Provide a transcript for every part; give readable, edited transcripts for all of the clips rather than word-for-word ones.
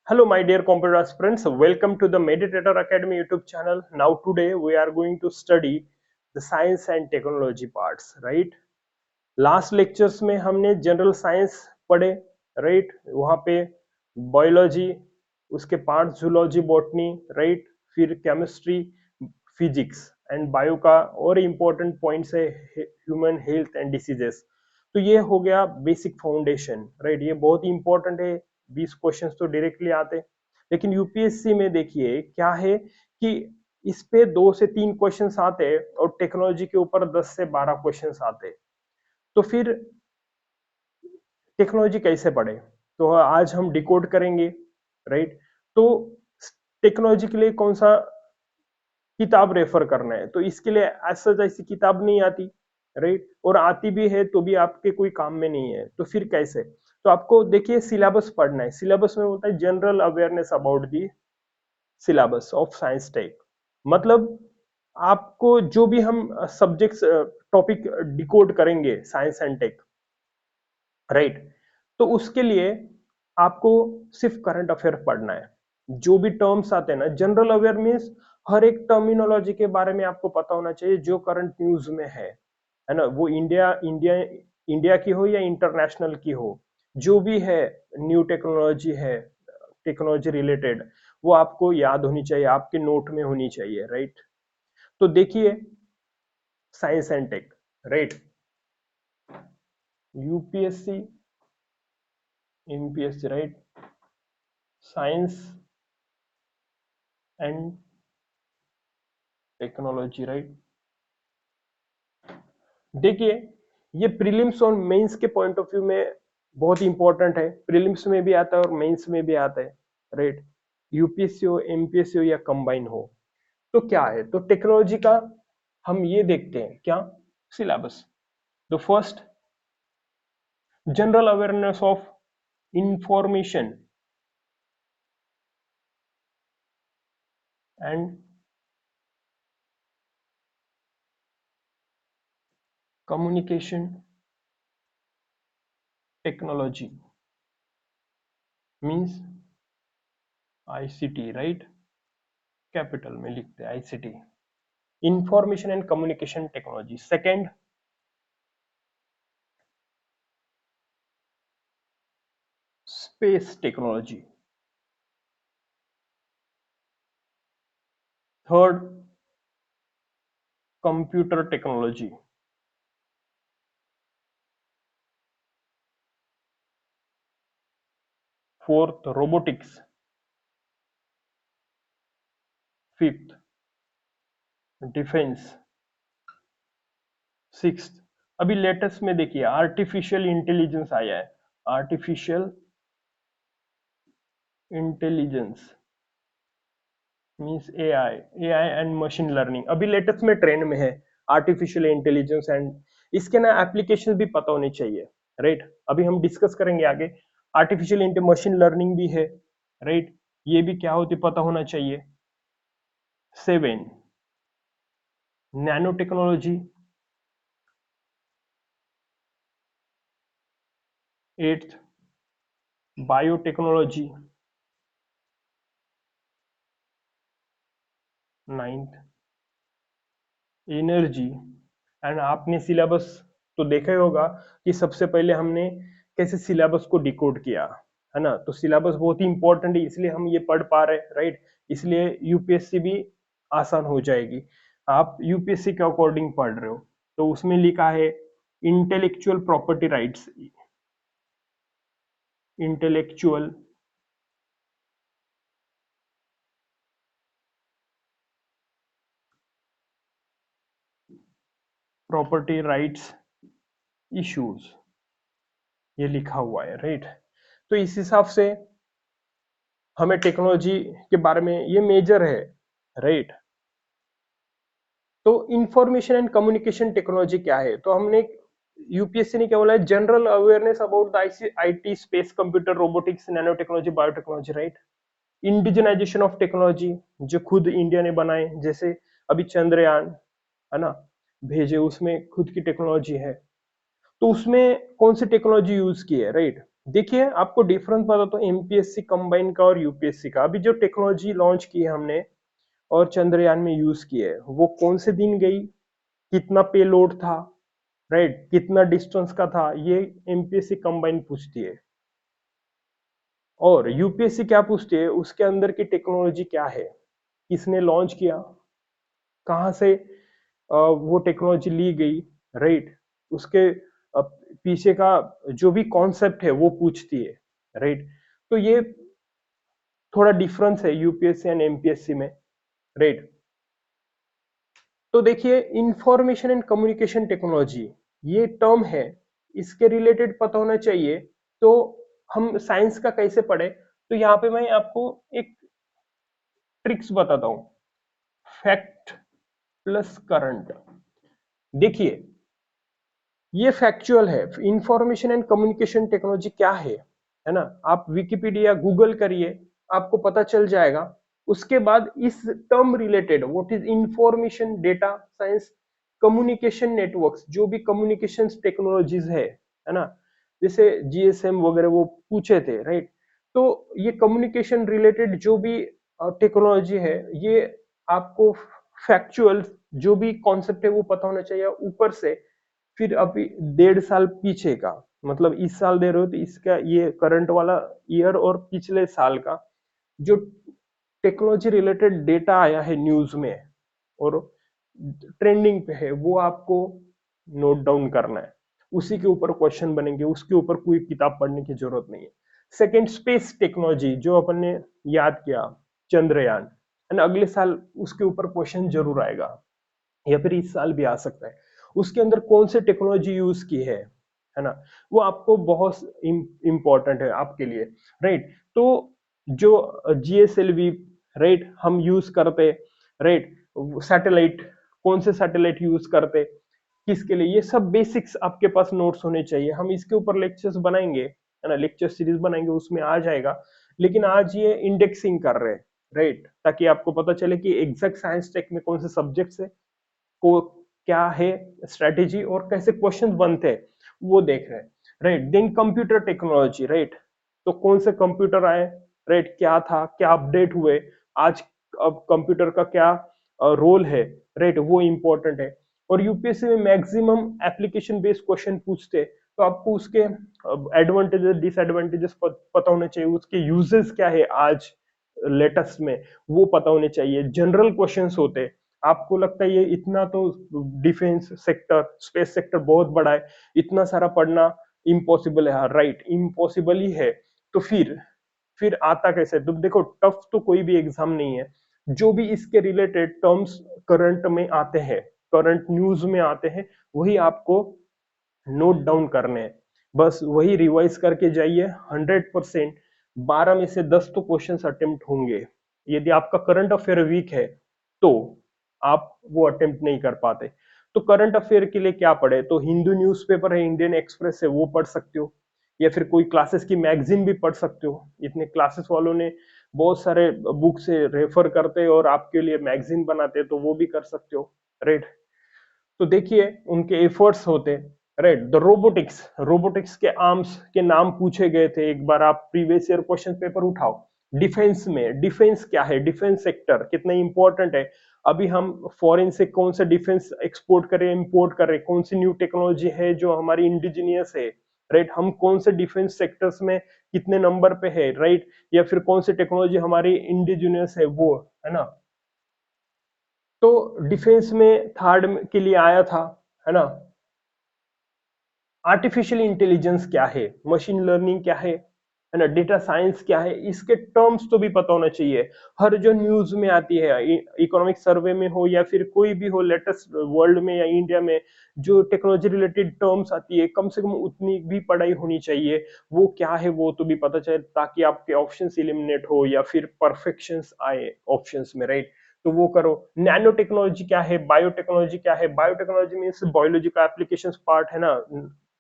Hello, my dear computer aspirants. Welcome to the Meditator Academy YouTube channel. Now, today we are going to study the science and technology parts, right? Last lectures में हमने general science पढ़े, right? वहाँ पे biology, उसके part zoology, botany, right? फिर chemistry, physics and bio का और important points है ह्यूमन हेल्थ एंड डिसीजेस. तो ये हो गया बेसिक फाउंडेशन, राइट? ये बहुत ही इंपॉर्टेंट है. 20 क्वेश्चंस तो डायरेक्टली आते, लेकिन यूपीएससी में देखिए क्या है कि इस पे 2 से 3 क्वेश्चंस आते हैं और टेक्नोलॉजी के ऊपर 10 से 12 क्वेश्चंस आते हैं. तो फिर टेक्नोलॉजी कैसे पढ़े, तो आज हम डिकोड करेंगे, राइट? तो टेक्नोलॉजी के लिए कौन सा किताब रेफर करना है, तो इसके लिए ऐसा ऐसी किताब नहीं आती, राइट? और आती भी है तो भी आपके कोई काम में नहीं है, तो फिर कैसे? तो आपको देखिए सिलेबस पढ़ना है. सिलेबस में होता है general awareness about the syllabus of science tech. मतलब आपको जो भी हम सब्जेक्ट्स टॉपिक डिकोड करेंगे साइंस एंड टेक, राइट? तो उसके लिए आपको सिर्फ करंट अफेयर पढ़ना है. जो भी टर्म्स आते हैं ना, जनरल अवेयर मीन्स हर एक टर्मिनोलॉजी के बारे में आपको पता होना चाहिए जो करंट न्यूज में है ना? वो इंडिया इंडिया इंडिया की हो या इंटरनेशनल की हो, जो भी है न्यू टेक्नोलॉजी है, टेक्नोलॉजी रिलेटेड, वो आपको याद होनी चाहिए, आपके नोट में होनी चाहिए, राइट? तो देखिए science and tech, right? UPSC, MPSC, right? Science and technology, right? देखिए ये प्रीलिम्स और मेंस के पॉइंट ऑफ व्यू में बहुत इंपॉर्टेंट है. प्रीलिम्स में भी आता है और मेंस में भी आता है, राइट? यूपीएससी हो, एमपीएससी हो या कंबाइन हो, तो क्या है, तो टेक्नोलॉजी का हम ये देखते हैं क्या syllabus. The first, general awareness of information and communication technology means ICT, right? Capital में लिखते हैं ICT, information and communication technology. Second, space technology. Third, computer technology. Fourth, robotics. Fifth, defence. Sixth, अभी लेटेस्ट में देखिए artificial intelligence आया है. Artificial intelligence means AI, AI and machine learning अभी latest में ट्रेंड में है. आर्टिफिशियल इंटेलिजेंस एंड इसके ना एप्लीकेशन भी पता होने चाहिए, राइट? अभी हम डिस्कस करेंगे आगे. आर्टिफिशियल मशीन लर्निंग भी है, राइट? ये भी क्या होती पता होना चाहिए. 7, nano technology. 8th, biotechnology. 9th, energy. And आपने सिलेबस तो देखा ही होगा कि सबसे पहले हमने कैसे सिलेबस को डिकोड किया, है ना? तो सिलेबस बहुत ही इंपॉर्टेंट है, इसलिए हम ये पढ़ पा रहे, राइट? इसलिए यूपीएससी भी आसान हो जाएगी. आप यूपीएससी के अकॉर्डिंग पढ़ रहे हो, तो उसमें लिखा है intellectual property rights. Intellectual property rights issues, ये लिखा हुआ है, राइट? तो इस हिसाब से हमें टेक्नोलॉजी के बारे में ये मेजर है, राइट? तो इंफॉर्मेशन एंड कम्युनिकेशन टेक्नोलॉजी क्या है, तो हमने यूपीएससी ने क्या बोला है, general awareness about the IT, space, computer, robotics, nano technology, biotechnology, right? Indigenisation of technology, जो खुद इंडिया ने बनाए, जैसे अभी चंद्रयान, है ना, भेजे, उसमें खुद की टेक्नोलॉजी है. तो उसमें कौन सी टेक्नोलॉजी यूज की है, राइट? देखिए आपको डिफरेंस बता तो एमपीएससी कंबाइन का और यूपीएससी का, अभी जो टेक्नोलॉजी लॉन्च की है हमने और चंद्रयान में यूज की है वो कौन से दिन गई, कितना पे लोड था, राइट, कितना डिस्टेंस का था, ये एमपीएससी कंबाइन पूछती है। और यूपीएससी क्या पूछती है, उसके अंदर की टेक्नोलॉजी क्या है, किसने लॉन्च किया, कहाँ से वो टेक्नोलॉजी ली गई, राइट, उसके पीछे का जो भी कॉन्सेप्ट है वो पूछती है, राइट। तो ये थोड़ा डिफरेंस है यूपीएससी एंड एमपीएससी में, राइट। तो देखिए इंफॉर्मेशन एंड कम्युनिकेशन टेक्नोलॉजी ये टर्म है, इसके रिलेटेड पता होना चाहिए। तो हम साइंस का कैसे पढ़े, तो यहाँ पे मैं आपको एक ट्रिक्स बताता हूँ, फैक्ट प्लस करंट। देखिए ये फैक्चुअल है, इंफॉर्मेशन एंड कम्युनिकेशन टेक्नोलॉजी क्या है ना, आप विकिपीडिया गूगल करिए आपको पता चल जाएगा। उसके बाद इस term related what is information data science communication networks, जो भी कम्युनिकेशन टेक्नोलॉजीज है ना, जैसे जीएसएम वगैरह वो पूछे थे, राइट। तो ये कम्युनिकेशन रिलेटेड जो भी टेक्नोलॉजी है ये आपको फैक्चुअल जो भी कॉन्सेप्ट है वो पता होना चाहिए। ऊपर से फिर अभी 1.5 साल पीछे का, मतलब इस साल दे रहे हो तो इसका ये करंट वाला ईयर और पिछले साल का जो टेक्नोलॉजी रिलेटेड डेटा आया है न्यूज में और ट्रेंडिंग पे है वो आपको नोट डाउन करना है। उसी के ऊपर क्वेश्चन बनेंगे, उसके ऊपर कोई किताब पढ़ने की जरूरत नहीं है। सेकेंड स्पेस टेक्नोलॉजी जो अपन ने याद किया, चंद्रयान, एंड अगले साल उसके ऊपर क्वेश्चन जरूर आएगा या फिर इस साल भी आ सकता है। उसके अंदर कौन से टेक्नोलॉजी यूज की है ना, वो आपको बहुत इंपॉर्टेंट है आपके लिए, राइट। तो जो जीएसएलवी, राइट, हम यूज करते, राइट, सैटेलाइट, कौन से सैटेलाइट यूज करते, किसके लिए, ये सब बेसिक्स आपके पास नोट्स होने चाहिए। हम इसके ऊपर लेक्चर्स बनाएंगे, है ना, लेक्चर सीरीज बनाएंगे, उसमें आ जाएगा। लेकिन आज ये इंडेक्सिंग कर रहे हैं, राइट, ताकि आपको पता चले कि एग्जैक्ट साइंस टेक में कौन से सब्जेक्ट्स है, को क्या है स्ट्रेटेजी और कैसे क्वेश्चन बनते हैं वो देख रहे हैं, right. Then computer technology, right, तो कौन से कंप्यूटर आए, राइट, क्या था, क्या अपडेट हुए आज, अब कंप्यूटर का क्या रोल है, राइट, वो इंपॉर्टेंट है। और यूपीएससी में मैक्सिमम एप्लीकेशन बेस्ड क्वेश्चन पूछते हैं, तो आपको उसके एडवांटेजेस डिसएडवांटेजेस पता होने चाहिए, उसके यूजेस क्या है आज लेटेस्ट में वो पता होने चाहिए। जनरल क्वेश्चंस होते हैं, आपको लगता है ये इतना तो डिफेंस सेक्टर स्पेस सेक्टर बहुत बड़ा है, इतना सारा पढ़ना इम्पॉसिबल है, राइट, इम्पॉसिबल ही है। तो फिर आता कैसे, तो देखो टफ तो कोई भी एग्जाम नहीं है, जो भी इसके रिलेटेड टर्म्स करंट में आते हैं, करंट न्यूज में आते हैं, वही आपको नोट डाउन करने हैं, बस वही रिवाइज करके जाइए। 100%, 12 में से 10 तो क्वेश्चंस अटेम्प्ट होंगे। यदि आपका करंट अफेयर वीक है तो आप वो अटेम्प्ट नहीं कर पाते। तो करंट अफेयर के लिए क्या पढ़े, तो हिंदू न्यूज़पेपर है, इंडियन एक्सप्रेस है, वो पढ़ सकते हो, या फिर कोई क्लासेस की मैगजीन भी पढ़ सकते हो। इतने क्लासेस वालों ने बहुत सारे बुक से रेफर करते हैं और आपके लिए मैगजीन बनाते हैं, तो वो भी कर सकते हो, राइट। तो देखिए उनके एफर्ट्स होते, राइट। द रोबोटिक्स, रोबोटिक्स के आर्म्स के नाम पूछे गए थे, एक बार आप प्रीवियस ईयर क्वेश्चन पेपर उठाओ। डिफेंस में, डिफेंस क्या है, डिफेंस सेक्टर कितना इंपॉर्टेंट है, अभी हम फॉरेन से कौन सा डिफेंस एक्सपोर्ट करें इंपोर्ट करें, कौन सी न्यू टेक्नोलॉजी है जो हमारी इंडिजीनियस है, राइट, हम कौन से डिफेंस सेक्टर्स में कितने नंबर पे है, राइट, या फिर कौन सी टेक्नोलॉजी हमारी इंडिजीनियस है वो, है ना। तो डिफेंस में थर्ड के लिए आया था, है ना। आर्टिफिशियल इंटेलिजेंस क्या है, मशीन लर्निंग क्या है ना, डेटा साइंस क्या है, इसके टर्म्स तो भी पता होना चाहिए। हर जो न्यूज में आती है, इकोनॉमिक सर्वे में हो या फिर कोई भी हो लेटेस्ट वर्ल्ड में या इंडिया में, जो टेक्नोलॉजी रिलेटेड टर्म्स आती है, कम से कम उतनी भी पढ़ाई होनी चाहिए। वो क्या है वो तो भी पता चले, ताकि आपके ऑप्शंस इलिमिनेट हो या फिर परफेक्शंस आए ऑप्शंस में, राइट। तो वो करो। नैनो टेक्नोलॉजी क्या है, बायोटेक्नोलॉजी क्या है, बायोटेक्नोलॉजी मीन्स बायोलॉजी का एप्लीकेशन पार्ट है ना।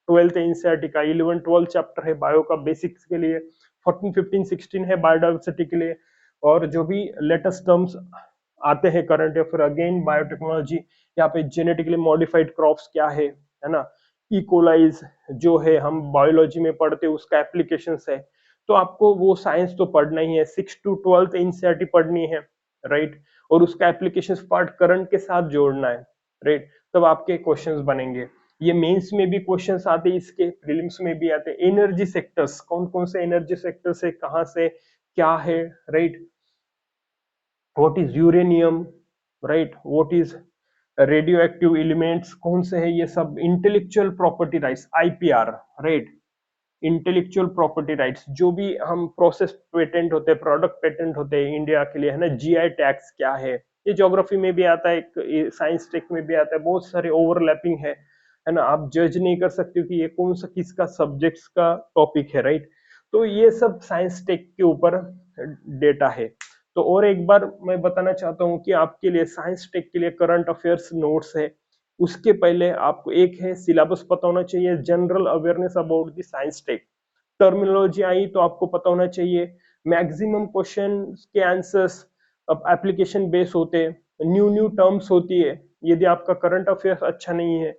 12th एनसीईआरटी का 11 12 चैप्टर है बायो का बेसिक्स के लिए, 14 15 16 है बायोडाइवर्सिटी के लिए। और जो भी लेटेस्ट टर्म्स आते हैं करंट अफेयर, अगेन बायोटेक्नोलॉजी, यहाँ पे जेनेटिकली मॉडिफाइड क्रॉप्स क्या है ना, इकोलाइज जो है हम बायोलॉजी में पढ़ते हैं उसका एप्लीकेशंस है, तो आपको वो साइंस तो पढ़ना ही है, 6 to 12 एनसीईआरटी पढ़नी है, राइट, और उसका एप्लीकेशंस पार्ट करंट के साथ जोड़ना है, राइट, तब आपके क्वेश्चंस बनेंगे। ये मेंस में भी क्वेश्चंस आते हैं, इसके प्रीलिम्स में भी आते हैं। एनर्जी सेक्टर्स, कौन कौन से एनर्जी सेक्टर्स है, कहाँ से क्या है, right, what is uranium, right, what is radio active elements, कौन से है ये सब, intellectual property rights, IPR, right, intellectual property rights, जो भी हम प्रोसेस पेटेंट होते हैं, प्रोडक्ट पेटेंट होते हैं इंडिया के लिए, है ना, जीआई टैक्स क्या है, ये ज्योग्राफी में भी आता है, साइंस टेक में भी आता है, बहुत सारे ओवरलैपिंग है ना, आप जज नहीं कर सकते कि ये कौन सा किसका सब्जेक्ट्स का टॉपिक है, राइट, तो ये सब साइंस टेक के ऊपर डेटा है। तो और एक बार मैं बताना चाहता हूँ कि आपके लिए साइंस टेक के लिए करंट अफेयर्स नोट्स है, उसके पहले आपको एक है सिलेबस पता होना चाहिए, general awareness about the science tech, terminology आई तो आपको पता होना चाहिए, मैक्सिमम क्वेश्चन के आंसर्स अब एप्लीकेशन बेस होते हैं, न्यू न्यू टर्म्स होती है, यदि आपका करंट अफेयर्स अच्छा नहीं है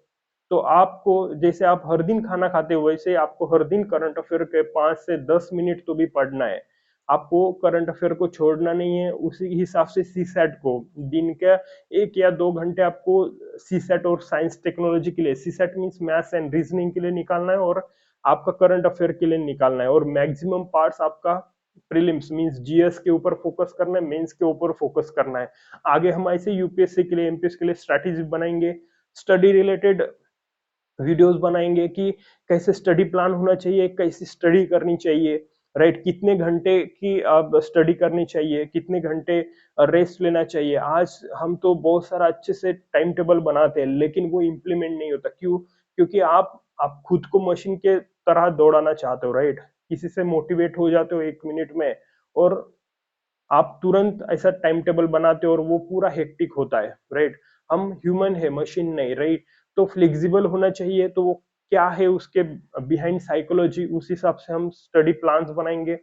तो आपको, जैसे आप हर दिन खाना खाते हो वैसे आपको हर दिन करंट अफेयर के 5 से 10 मिनट तो भी पढ़ना है, आपको करंट अफेयर को छोड़ना नहीं है। उसी हिसाब से सी सेट को दिन के 1 या 2 घंटे आपको सी सेट और साइंस टेक्नोलॉजी के लिए, CSAT means maths and reasoning के लिए निकालना है और आपका करंट अफेयर के लिए निकालना है, और मैक्सिमम पार्ट्स आपका प्रीलिम्स मींस जीएस के ऊपर फोकस करना है, मेंस के ऊपर फोकस करना है। आगे हम ऐसे यूपीएससी के लिए, एमपीएससी के लिए स्ट्रैटेजी बनाएंगे, स्टडी रिलेटेड वीडियोस बनाएंगे कि कैसे स्टडी प्लान होना चाहिए, कैसे स्टडी करनी चाहिए, राइट, कितने घंटे की आप स्टडी करनी चाहिए, कितने घंटे रेस्ट लेना चाहिए। आज हम तो बहुत सारा अच्छे से टाइम टेबल बनाते हैं लेकिन वो इम्प्लीमेंट नहीं होता, क्यों? क्योंकि आप खुद को मशीन के तरह दौड़ाना चाहते हो, राइट, किसी से मोटिवेट हो जाते हो 1 मिनट में और आप तुरंत ऐसा टाइम टेबल बनाते हो और वो पूरा हेक्टिक होता है, राइट, हम ह्यूमन है, मशीन नहीं, राइट, तो फ्लेक्सिबल होना चाहिए। तो वो क्या है उसके बिहाइंड साइकोलॉजी, उस हिसाब से हम स्टडी प्लान्स बनाएंगे,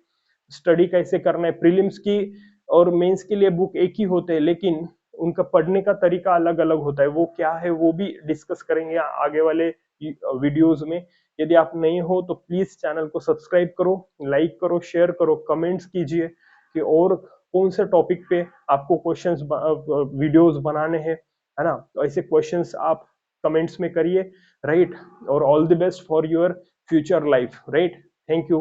स्टडी कैसे करना है। प्रीलिम्स की और मेंस के लिए बुक एक ही होते हैं लेकिन उनका पढ़ने का तरीका अलग अलग होता है, वो क्या है वो भी डिस्कस करेंगे आगे वाले वीडियोस में। यदि आप नए हो तो प्लीज चैनल को सब्सक्राइब करो, लाइक करो, शेयर करो, कमेंट्स कीजिए कि और कौन से टॉपिक पे आपको क्वेश्चंस वीडियोस बनाने हैं, है ना, तो ऐसे क्वेश्चंस आप कमेंट्स में करिए, राइट, और all the best for your future life, right, thank you.